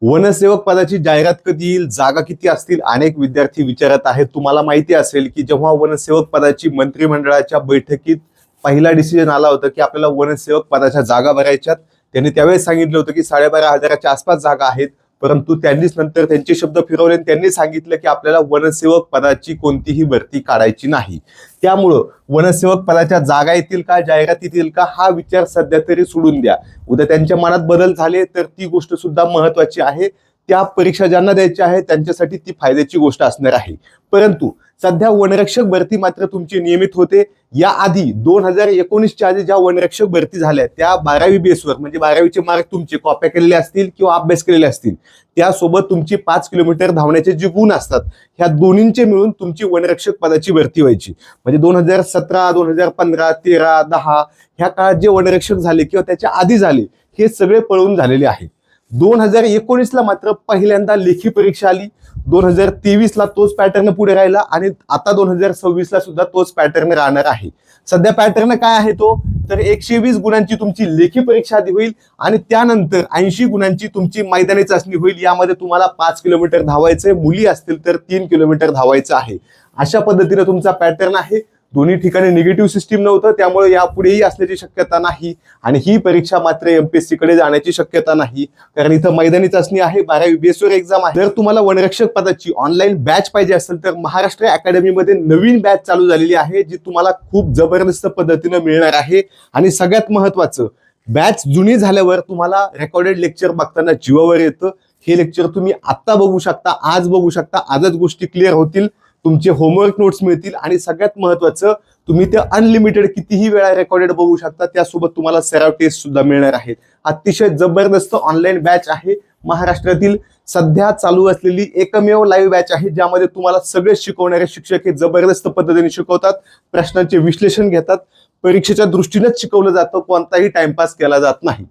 वनसेवक पदाची जाहिरात कधी येईल, जागा किती असतील, अनेक विद्यार्थी विचारत आहेत. तुम्हाला माहिती असेल की जेव्हा वनसेवक पदाची मंत्रिमंडळाच्या बैठकीत पहिला डिसिजन आला होता की आपल्याला वनसेवक पदाच्या जागा भरायच्यात, त्यांनी त्यावेळेस सांगितलं होतं की 12,500च्या आसपास जागा आहेत. परंतु त्यांनीच नंतर त्यांचे शब्द फिरवले आणि त्यांनी सांगितलं की आपल्याला वनसेवक पदाची कोणतीही भरती काढायची नाही. त्यामुळं वनसेवक पदाच्या जागा येतील का, जाहिरात येतील का, हा विचार सध्या तरी सोडून द्या. उद्या त्यांच्या मनात बदल झाले तर ती गोष्ट सुद्धा महत्वाची आहे. त्या परीक्षा ज्यांना द्यायच्या आहेत त्यांच्यासाठी ती फायद्याची गोष्ट असणार आहे. परंतु सध्या वनरक्षक भरती मात्र तुमची नियमित होते. या आधी 2019च्या आधी ज्या वनरक्षक भरती झाल्या त्या 12वी बेसवर, म्हणजे 12वीचे मार्क तुमचे कॉप्या केलेले असतील किंवा अभ्यास केलेले असतील, त्यासोबत तुमची 5 किलोमीटर धावण्याचे जे गुण असतात, ह्या दोन्हींचे मिळून तुमची वनरक्षक पदाची भरती व्हायची. म्हणजे 2017, 2015, 13, 10 ह्या काळात जे वनरक्षक झाले किंवा त्याच्या आधी झाले, हे सगळे पळून झालेले आहे. 2019ला मात्र पहिल्यांदा लेखी परीक्षा आली. 2023ला तोच पॅटर्न पुढे राहिला आणि आता 2026ला सुद्धा तोच पॅटर्न राहणार आहे. सध्या पॅटर्न काय आहे तो, तर 120 गुणांची तुमची लेखी परीक्षा आधी होईल आणि त्यानंतर 80 गुणांची तुमची मैदानी चाचणी होईल. यामध्ये तुम्हाला 5 किलोमीटर धावायचे, मुली असतील तर 3 किलोमीटर धावायचं आहे. अशा पद्धतीने तुमचा पॅटर्न आहे. दोन्ही ठिकाणी निगेटिव्ह सिस्टीम नव्हतं, त्यामुळे यापुढेही असण्याची शक्यता नाही आणि ही परीक्षा मात्र एमपीएससी कडे जाण्याची शक्यता नाही, कारण इथं मैदानी चाचणी आहे, 12वी बेसवर एक्झाम आहे. जर तुम्हाला वनरक्षक पदाची ऑनलाईन बॅच पाहिजे असेल तर महाराष्ट्र अकॅडमीमध्ये नवीन बॅच चालू झालेली आहे, जी तुम्हाला खूप जबरदस्त पद्धतीने मिळणार आहे. आणि सगळ्यात महत्वाचं, बॅच जुनी झाल्यावर तुम्हाला रेकॉर्डेड लेक्चर बघताना जीवावर येतं. हे लेक्चर तुम्ही आत्ता बघू शकता, आज बघू शकता, आजच गोष्टी क्लिअर होतील, तुमचे होमवर्क नोट्स मिळतील आणि सगळ्यात महत्वाचं, तुम्ही ते अनलिमिटेड कितीही वेळा रेकॉर्डेड बघू शकता. त्यासोबत तुम्हाला सराव टेस्ट सुद्धा मिळणार आहेत. अतिशय जबरदस्त ऑनलाईन बॅच आहे. महाराष्ट्रातील सध्या चालू असलेली एकमेव लाईव्ह बॅच आहे, ज्यामध्ये तुम्हाला सगळे शिकवणारे शिक्षक हे जबरदस्त पद्धतीने शिकवतात, प्रश्नांचे विश्लेषण घेतात, परीक्षेच्या दृष्टीनेच शिकवलं जातं, कोणताही टाइमपास केला जात नाही.